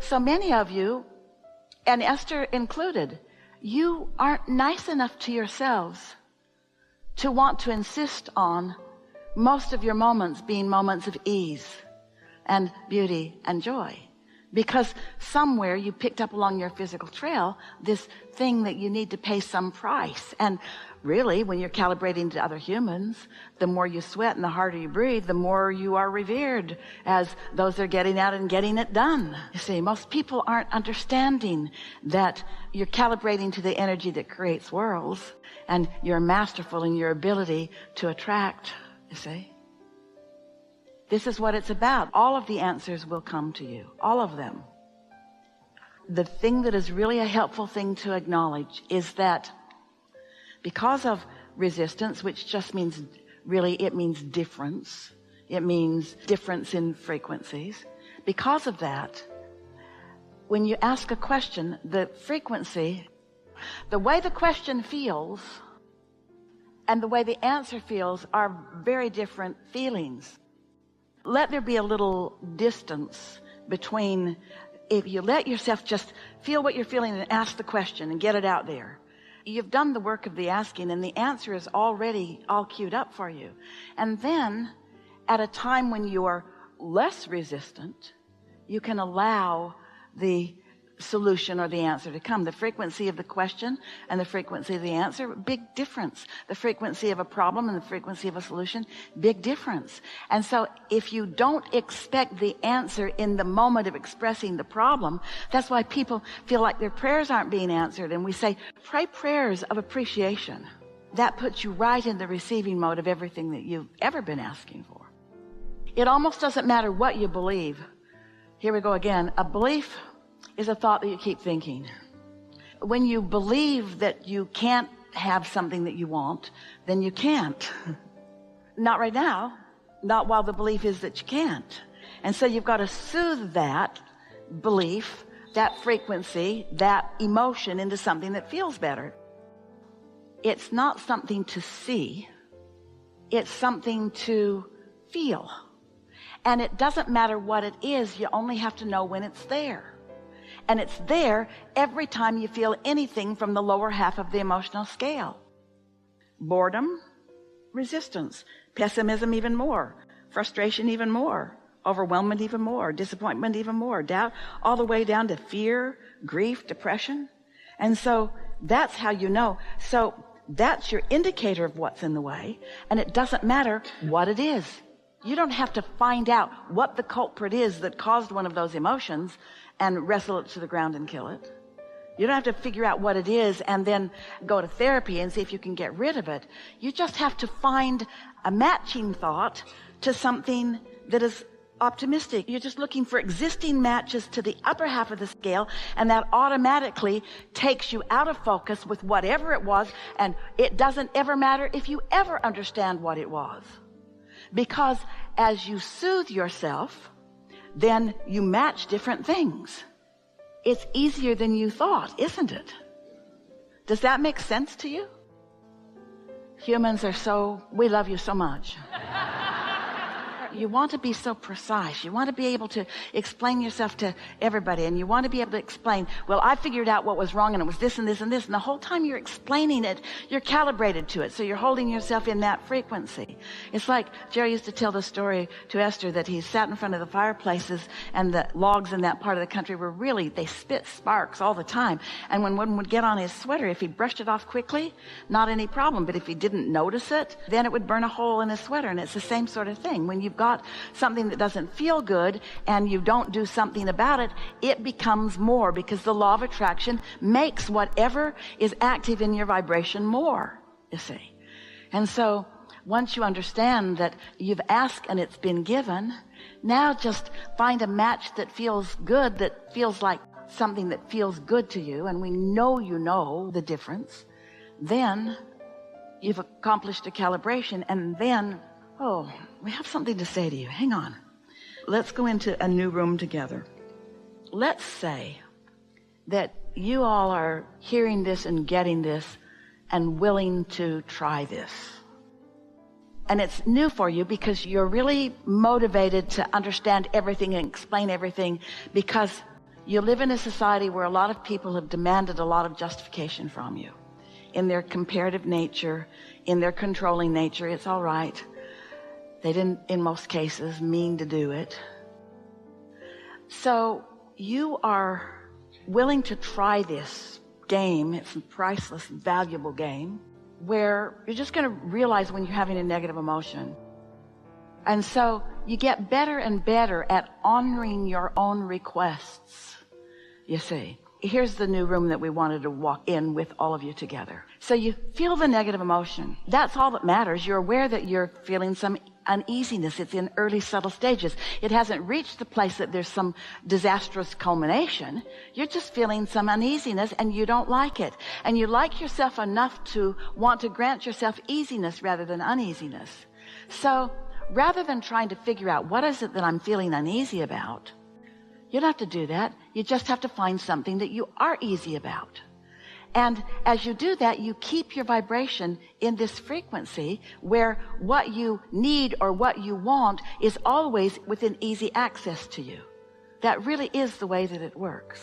So many of you, and Esther included, you aren't nice enough to yourselves to want to insist on most of your moments being moments of ease and beauty and joy. Because somewhere you picked up along your physical trail this thing that you need to pay some price. And really, when you're calibrating to other humans, the more you sweat and the harder you breathe, the more you are revered as those that are getting out and getting it done. You see, most people aren't understanding that you're calibrating to the energy that creates worlds, and you're masterful in your ability to attract, you see. This is what it's about. All of the answers will come to you. All of them. The thing that is really a helpful thing to acknowledge is that because of resistance, which just means, really, it means difference. It means difference in frequencies. Because of that, when you ask a question, the frequency, the way the question feels and the way the answer feels are very different feelings. Let there be a little distance between, if you let yourself just feel what you're feeling and ask the question and get it out there. You've done the work of the asking, and the answer is already all queued up for you. And then, at a time when you are less resistant, you can allow the solution or the answer to come. The frequency of the question and the frequency of the answer, big difference. The frequency of a problem and the frequency of a solution, big difference. And so if you don't expect the answer in the moment of expressing the problem, that's why people feel like their prayers aren't being answered. And we say, pray prayers of appreciation. That puts you right in the receiving mode of everything that you've ever been asking for. It almost doesn't matter what you believe. Here we go again. A belief is a thought that you keep thinking. When you believe that you can't have something that you want, then you can't. Not right now. Not while the belief is that you can't. And so you've got to soothe that belief, that frequency, that emotion into something that feels better. It's not something to see. It's something to feel. And it doesn't matter what it is. You only have to know when it's there. And it's there every time you feel anything from the lower half of the emotional scale. Boredom, resistance, pessimism even more, frustration even more, overwhelmment even more, disappointment even more, doubt, all the way down to fear, grief, depression. And so that's how you know. So that's your indicator of what's in the way, and it doesn't matter what it is. You don't have to find out what the culprit is that caused one of those emotions and wrestle it to the ground and kill it. You don't have to figure out what it is and then go to therapy and see if you can get rid of it. You just have to find a matching thought to something that is optimistic. You're just looking for existing matches to the upper half of the scale, and that automatically takes you out of focus with whatever it was, and it doesn't ever matter if you ever understand what it was. Because as you soothe yourself, then you match different things. It's easier than you thought, isn't it? Does that make sense to you? Humans are we love you so much. You want to be so precise. You want to be able to explain yourself to everybody, and you want to be able to explain, well, I figured out what was wrong, and it was this and this and this, and the whole time you're explaining it, you're calibrated to it, so you're holding yourself in that frequency. It's like Jerry used to tell the story to Esther that he sat in front of the fireplaces, and the logs in that part of the country were they spit sparks all the time, and when one would get on his sweater, if he brushed it off quickly, not any problem, but if he didn't notice it, then it would burn a hole in his sweater. And it's the same sort of thing. When you've got something that doesn't feel good and you don't do something about it, it becomes more, because the law of attraction makes whatever is active in your vibration more, you see. And so once you understand that you've asked and it's been given, now just find a match that feels good, that feels like something that feels good to you, and we know you know the difference. Then you've accomplished a calibration, and then we have something to say to you. Hang on. Let's go into a new room together. Let's say that you all are hearing this and getting this and willing to try this. And it's new for you because you're really motivated to understand everything and explain everything, because You live in a society where a lot of people have demanded a lot of justification from you. In their comparative nature, in their controlling nature, it's all right. They didn't, in most cases, mean to do it. So you are willing to try this game. It's a priceless, valuable game where you're just going to realize when you're having a negative emotion. And so you get better and better at honoring your own requests, you see. Here's the new room that we wanted to walk in with all of you together. So you feel the negative emotion. That's all that matters. You're aware that you're feeling some uneasiness. It's in early subtle stages. It hasn't reached the place that there's some disastrous culmination. You're just feeling some uneasiness and you don't like it. And you like yourself enough to want to grant yourself easiness rather than uneasiness. So rather than trying to figure out what is it that I'm feeling uneasy about, you don't have to do that. You just have to find something that you are easy about. And as you do that, you keep your vibration in this frequency where what you need or what you want is always within easy access to you. That really is the way that it works.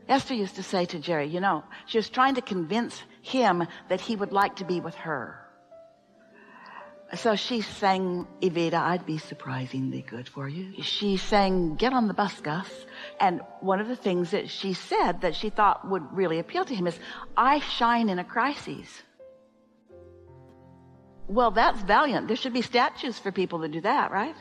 Esther used to say to Jerry, you know, she was trying to convince him that he would like to be with her. So she sang, Evita, I'd be surprisingly good for you. She sang, get on the bus, Gus. And one of the things that she said that she thought would really appeal to him is, I shine in a crisis. Well, that's valiant. There should be statues for people that do that, right?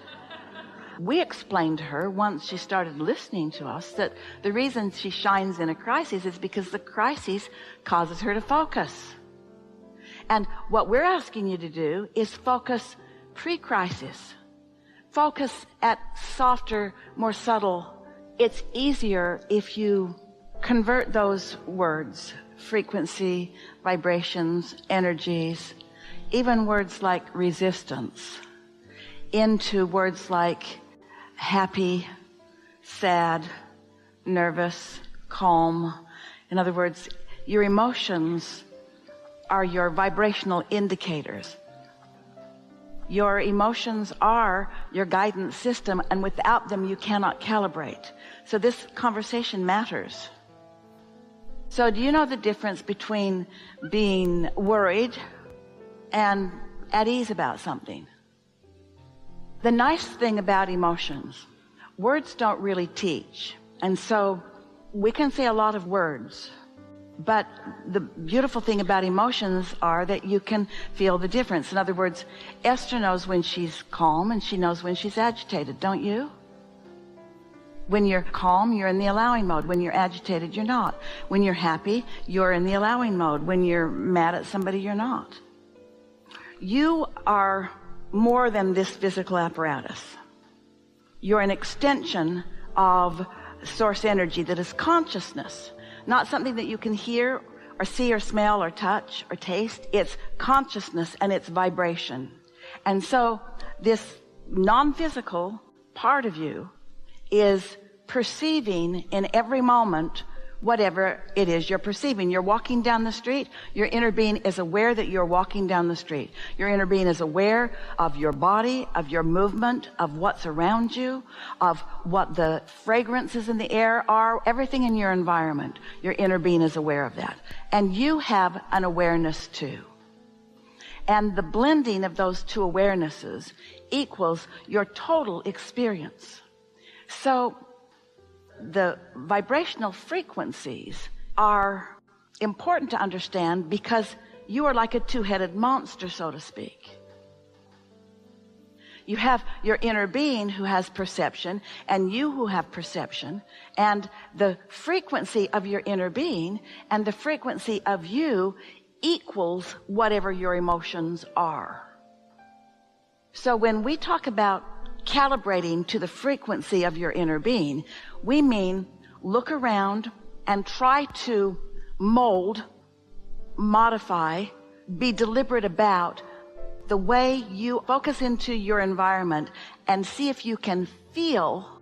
We explained to her once she started listening to us that the reason she shines in a crisis is because the crisis causes her to focus. And what we're asking you to do is focus pre-crisis. Focus at softer, more subtle. It's easier if you convert those words, frequency, vibrations, energies, even words like resistance, into words like happy, sad, nervous, calm. In other words, your emotions are your vibrational indicators. Your emotions are your guidance system, and without them you cannot calibrate. So this conversation matters. So do you know the difference between being worried and at ease about something? The nice thing about emotions, words don't really teach. And so we can say a lot of words, but the beautiful thing about emotions are that you can feel the difference. In other words, Esther knows when she's calm and she knows when she's agitated, don't you? When you're calm, you're in the allowing mode. When you're agitated, you're not. When you're happy, you're in the allowing mode. When you're mad at somebody, you're not. You are more than this physical apparatus. You're an extension of source energy that is consciousness. Not something that you can hear or see or smell or touch or taste. It's consciousness and it's vibration. And so this non-physical part of you is perceiving in every moment whatever it is you're perceiving. You're walking down the street. Your inner being is aware that you're walking down the street. Your inner being is aware of your body, of your movement, of what's around you, of what the fragrances in the air are, everything in your environment. Your inner being is aware of that. And you have an awareness too. And the blending of those two awarenesses equals your total experience. So the vibrational frequencies are important to understand because you are like a two-headed monster, so to speak. You have your inner being who has perception and you who have perception, and the frequency of your inner being and the frequency of you equals whatever your emotions are. So when we talk about calibrating to the frequency of your inner being, we mean look around and try to mold, modify, be deliberate about the way you focus into your environment and see if you can feel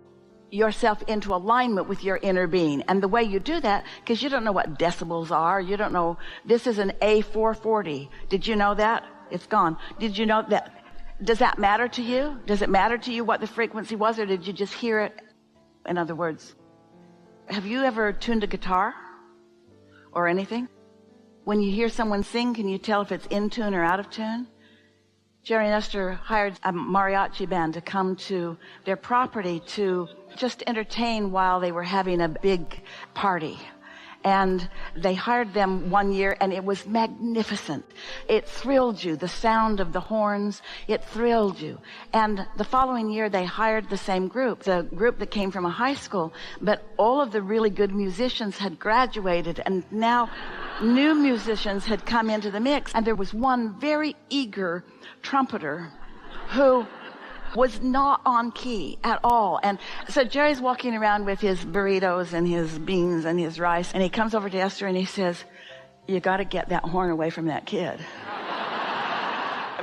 yourself into alignment with your inner being. And the way you do that, because you don't know what decibels are, you don't know, this is an A440. Did you know that? It's gone. Did you know that? Does that matter to you? Does it matter to you what the frequency was, or did you just hear it? In other words, Have you ever tuned a guitar or anything? When you hear someone sing, can you tell if it's in tune or out of tune? Jerry and Esther hired a mariachi band to come to their property to just entertain while they were having a big party. And they hired them one year, and it was magnificent. It thrilled you. The sound of the horns, it thrilled you. And the following year, they hired the same group, the group that came from a high school. But all of the really good musicians had graduated, and now new musicians had come into the mix. And there was one very eager trumpeter who was not on key at all. And so Jerry's walking around with his burritos and his beans and his rice, and he comes over to Esther and he says, "You got to get that horn away from that kid."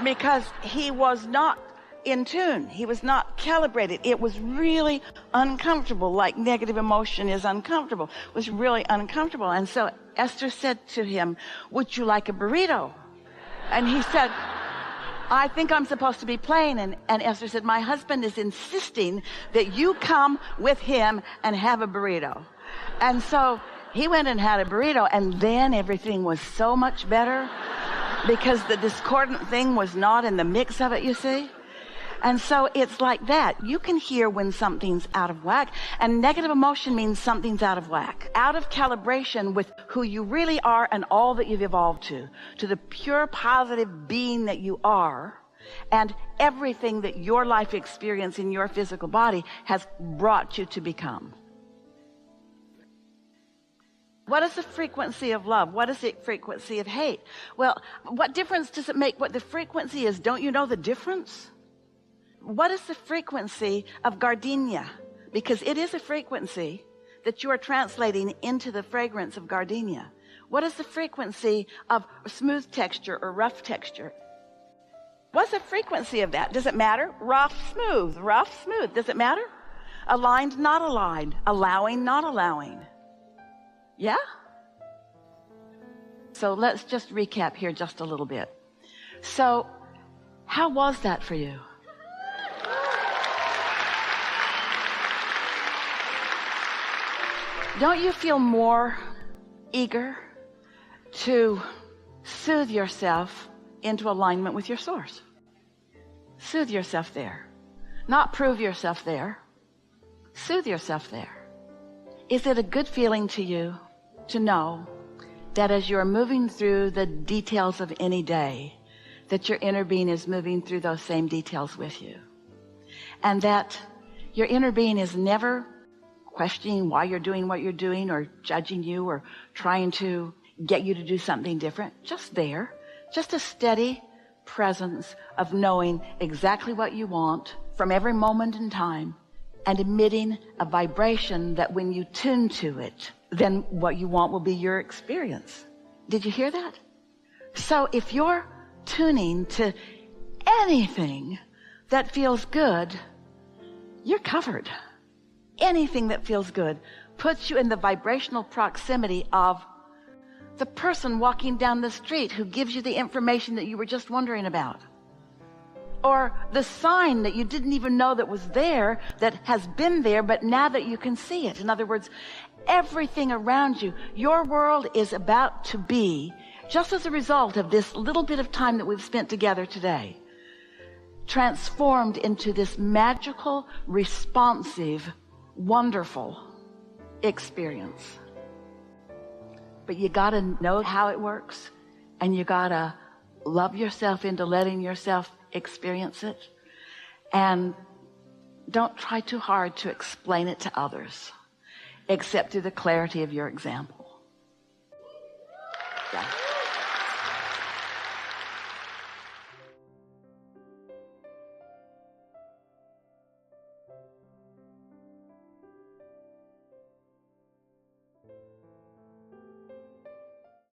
Because he was not in tune. He was not calibrated. It was really uncomfortable, like negative emotion is uncomfortable. It was really uncomfortable. And so Esther said to him, "Would you like a burrito?" And he said, "I think I'm supposed to be playing." And Esther said, "My husband is insisting that you come with him and have a burrito." And so he went and had a burrito, and then everything was so much better because the discordant thing was not in the mix of it, you see. And so it's like that. You can hear when something's out of whack, and negative emotion means something's out of whack, out of calibration with who you really are and all that you've evolved to the pure positive being that you are, and everything that your life experience in your physical body has brought you to become. What is the frequency of love? What is the frequency of hate? Well, what difference does it make what the frequency is? Don't you know the difference? What is the frequency of gardenia? Because it is a frequency that you are translating into the fragrance of gardenia. What is the frequency of smooth texture or rough texture? What's the frequency of that? Does it matter? Rough, smooth. Does it matter? Aligned, not aligned. Allowing, not allowing. Yeah? So let's just recap here just a little bit. So, how was that for you? Don't you feel more eager to soothe yourself into alignment with your source? Soothe yourself there. Not prove yourself there. Soothe yourself there. Is it a good feeling to you to know that as you're moving through the details of any day, that your inner being is moving through those same details with you? And that your inner being is never questioning why you're doing what you're doing, or judging you, or trying to get you to do something different. Just there. Just a steady presence of knowing exactly what you want from every moment in time, and emitting a vibration that when you tune to it, then what you want will be your experience. Did you hear that? So if you're tuning to anything that feels good, you're covered. Anything that feels good puts you in the vibrational proximity of the person walking down the street who gives you the information that you were just wondering about. Or the sign that you didn't even know that was there, that has been there, but now that you can see it. In other words, everything around you, your world is about to be, just as a result of this little bit of time that we've spent together today, transformed into this magical, responsive, wonderful experience. But you gotta know how it works, and you gotta love yourself into letting yourself experience it. And don't try too hard to explain it to others, except through the clarity of your example.